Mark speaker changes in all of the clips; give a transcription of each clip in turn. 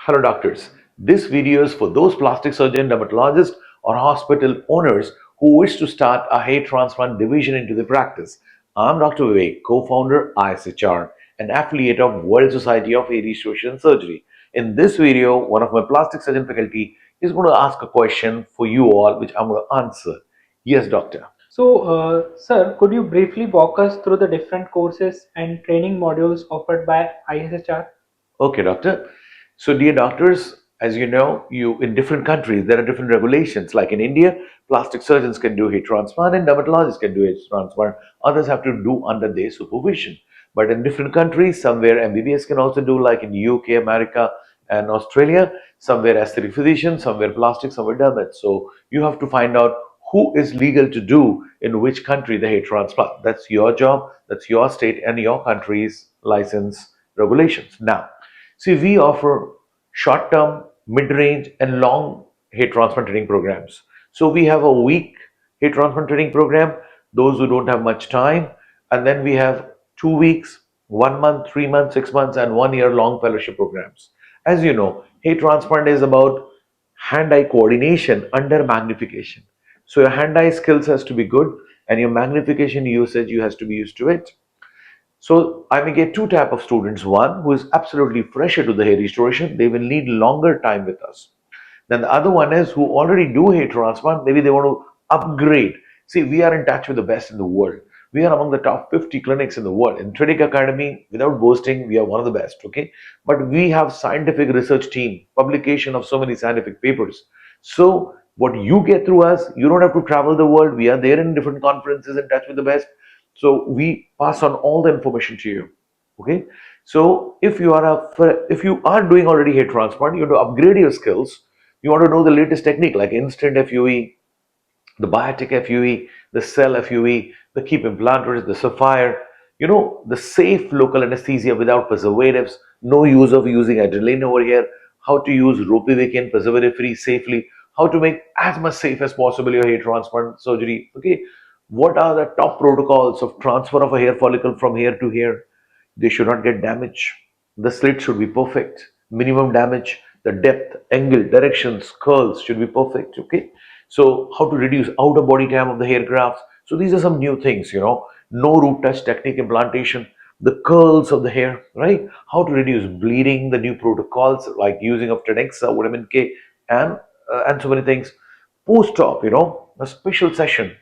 Speaker 1: Hello doctors, this video is for those plastic surgeon, dermatologists or hospital owners who wish to start a hair transplant division into their practice. I'm Dr. Vivek, co-founder ISHR, an affiliate of World Society of Hair Restoration and Surgery. In this video, one of my plastic surgeon faculty is going to ask a question for you all which I'm going to answer. Yes, doctor.
Speaker 2: Sir, could you briefly walk us through the different courses and training modules offered by ISHR?
Speaker 1: Okay, doctor. So, dear doctors, as you know, you in different countries there are different regulations. Like in India, plastic surgeons can do hair transplant and dermatologists can do hair transplant. Others have to do under their supervision. But in different countries, somewhere MBBS can also do, like in UK, America, and Australia. Somewhere aesthetic physician, somewhere plastic, somewhere dermat. So you have to find out who is legal to do in which country the hair transplant. That's your job. That's your state and your country's license regulations. Now. See, we offer short-term, mid-range, and long hair transplant training programs. So we have a week hair transplant training program, those who don't have much time, and then we have 2 weeks, 1 month, 3 months, 6 months, and 1 year long fellowship programs. As you know, hair transplant is about hand-eye coordination under magnification. So your hand-eye skills has to be good, and your magnification usage you has to be used to it. So I may get two type of students. One who is absolutely fresher to the hair restoration, they will need longer time with us. Then the other one is who already do hair transplant, maybe they want to upgrade. See, we are in touch with the best in the world. We are among the top 50 clinics in the world. In Trinity Academy, without boasting, we are one of the best, okay? But we have scientific research team, publication of so many scientific papers. So what you get through us, you don't have to travel the world. We are there in different conferences in touch with the best. So we pass on all the information to you. Okay. So if you are doing already hair transplant, you want to upgrade your skills. You want to know the latest technique like instant FUE, the biotic FUE, the cell FUE, the keep implanters, the sapphire, the safe local anesthesia without preservatives, no use of using adrenaline over here, how to use ropivacaine preservative free safely, how to make as much safe as possible your hair transplant surgery. Okay, what are the top protocols of transfer of a hair follicle from here to here? They should not get damaged. The slit should be perfect. Minimum damage, the depth, angle, directions, curls should be perfect. Okay. So how to reduce outer body time of the hair grafts. So these are some new things, no root touch technique implantation, the curls of the hair, right? How to reduce bleeding, the new protocols like using of Tenexa, vitamin K, and so many things. Post-op, a special session,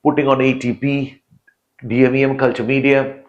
Speaker 1: putting on ATP, DMEM culture media,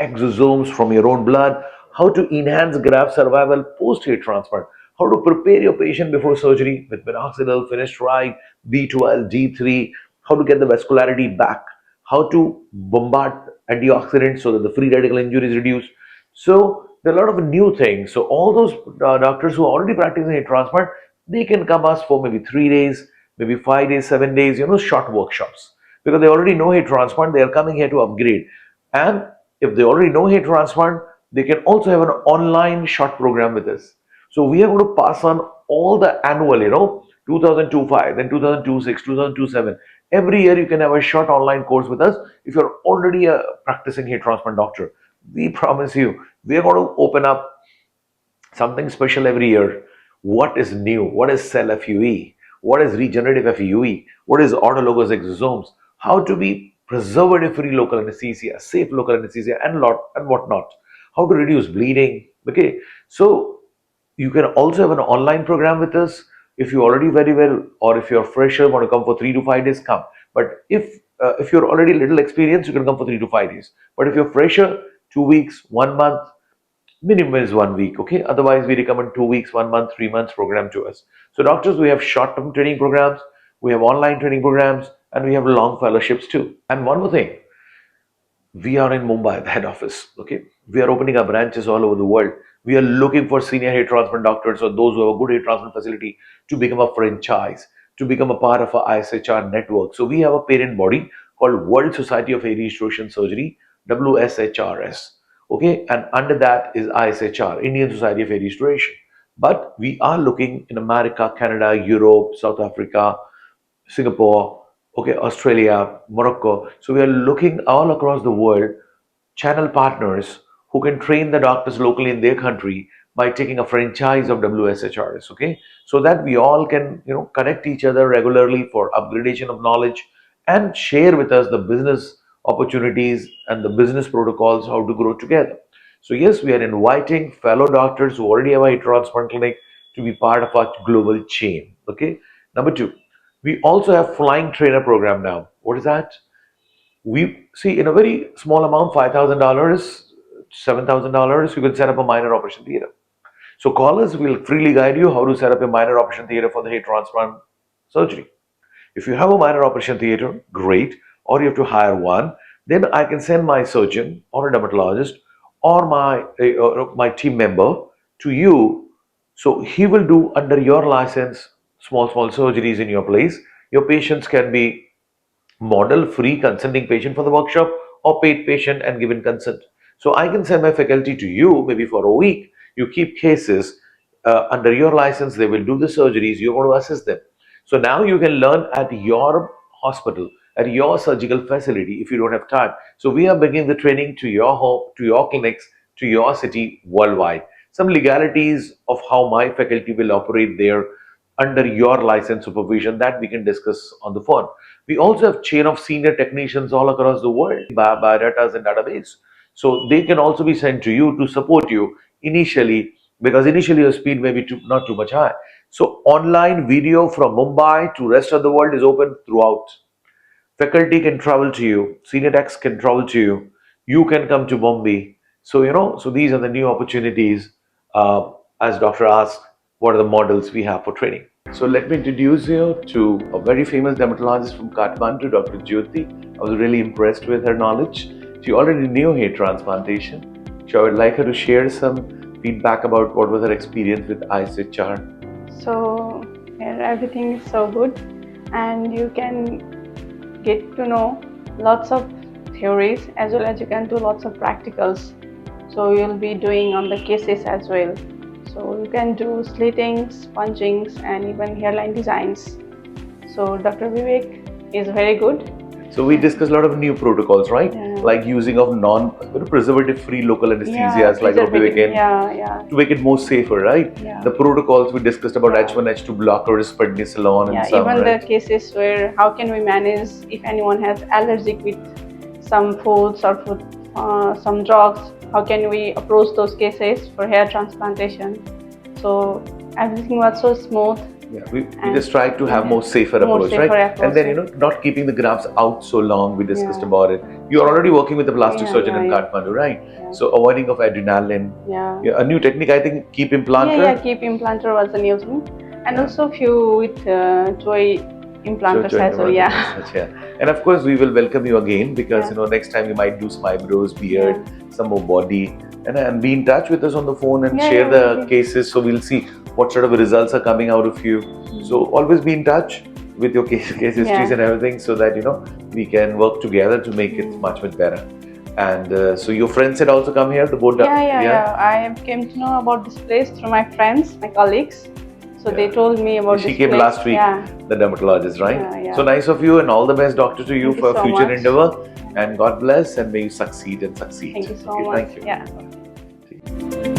Speaker 1: exosomes from your own blood, how to enhance graft survival post-hair transplant, how to prepare your patient before surgery with minoxidil, finasteride, B12, D3, how to get the vascularity back, how to bombard antioxidants so that the free radical injury is reduced. So there are a lot of new things. So all those doctors who are already practicing hair transplant, they can come us for maybe 3 days, maybe 5 days, 7 days, short workshops because they already know hair transplant. They are coming here to upgrade, and if they already know hair transplant, they can also have an online short program with us. So we are going to pass on all the annual, 2025, then 2026, 2027. Every year you can have a short online course with us if you're already a practicing hair transplant doctor. We promise you, we are going to open up something special every year. What is new? What is cell FUE? What is regenerative FUE? What is autologous exosomes? How to be preservative-free local anesthesia, safe local anesthesia, and whatnot. How to reduce bleeding. Okay, so you can also have an online program with us if you already very well, or if you're fresher, want to come for 3 to 5 days, come. But if you're already little experienced, you can come for 3 to 5 days. But if you're fresher, 2 weeks, 1 month, minimum is 1 week. Okay, otherwise we recommend 2 weeks, 1 month, 3 months program to us. So doctors, we have short-term training programs, we have online training programs, and we have long fellowships too. And one more thing, we are in Mumbai, the head office. Okay, we are opening our branches all over the world. We are looking for senior hair transplant doctors or those who have a good hair transplant facility to become a franchise, to become a part of our ISHR network. So we have a parent body called World Society of Hair Restoration Surgery, WSHRS. Okay, and under that is ISHR, Indian Society of Hair Restoration. But we are looking in America, Canada, Europe, South Africa, Singapore, okay, Australia, Morocco. So we are looking all across the world, channel partners who can train the doctors locally in their country by taking a franchise of WSHRs, okay? So that we all can, connect each other regularly for upgradation of knowledge and share with us the business opportunities and the business protocols, how to grow together. So yes, we are inviting fellow doctors who already have a transplant clinic to be part of our global chain, okay? Number two, we also have flying trainer program now. What is that? We see in a very small amount, $5,000, $7,000, you can set up a minor operation theater. So call us, we'll freely guide you how to set up a minor operation theater for the hair transplant surgery. If you have a minor operation theater, great, or you have to hire one, then I can send my surgeon or a dermatologist or my team member to you. So he will do under your license small surgeries in your place. Your patients can be model free consenting patient for the workshop or paid patient and given consent. So I can send my faculty to you maybe for a week. You keep cases under your license, they will do the surgeries, you're going to assist them. So now you can learn at your hospital, at your surgical facility if you don't have time. So we are bringing the training to your home, to your clinics, to your city worldwide. Some legalities of how my faculty will operate there under your license supervision that we can discuss on the phone. We also have chain of senior technicians all across the world, biodatas and database. So they can also be sent to you to support you initially, because initially your speed may be not too much high. So online video from Mumbai to rest of the world is open throughout. Faculty can travel to you, senior techs can travel to you, you can come to Bombay. So, so these are the new opportunities. As Doctor asked, what are the models we have for training? So let me introduce you to a very famous dermatologist from Kathmandu, Dr. Jyoti. I was really impressed with her knowledge. She already knew hair transplantation. So I would like her to share some feedback about what was her experience with ISHR.
Speaker 3: So here everything is so good, and you can get to know lots of theories as well as you can do lots of practicals. So you'll be doing on the cases as well. So you can do slittings, punchings, and even hairline designs. So Dr. Vivek is very good.
Speaker 1: So we discussed a lot of new protocols, right?
Speaker 3: Yeah.
Speaker 1: Like using of non-preservative-free local anesthesias, like Ropivacaine, to make it more safer, right?
Speaker 3: Yeah.
Speaker 1: The protocols we discussed about H1, H2 blockers, prednisolone, and some.
Speaker 3: Even
Speaker 1: right?
Speaker 3: the cases where how can we manage if anyone has allergic with some foods or some drugs, how can we approach those cases for hair transplantation? So everything was so smooth.
Speaker 1: Yeah, we just tried to have more safer approach, right? And then, not keeping the grafts out so long, we discussed about it. You're already working with the plastic surgeon in Kathmandu, right? Yeah. So avoiding of adrenaline. Yeah. A new technique, I think, keep implanter.
Speaker 3: Yeah, keep implanter was a new thing. And also few with joy implanters as well,
Speaker 1: And of course, we will welcome you again because, next time you might do some eyebrows, beard, some more body. And be in touch with us on the phone and share the cases, so we'll see what sort of results are coming out of you. So always be in touch with your case histories and everything, so that we can work together to make it much better. And so your friends had also come here to Botim.
Speaker 3: I came to know about this place through my friends, my colleagues. So they told me about this place.
Speaker 1: She came last week, the dermatologist, right? So nice of you, and all the best, doctor, to you for future endeavor. And God bless, and may you succeed and succeed.
Speaker 3: Thank you so much.
Speaker 1: Thank you.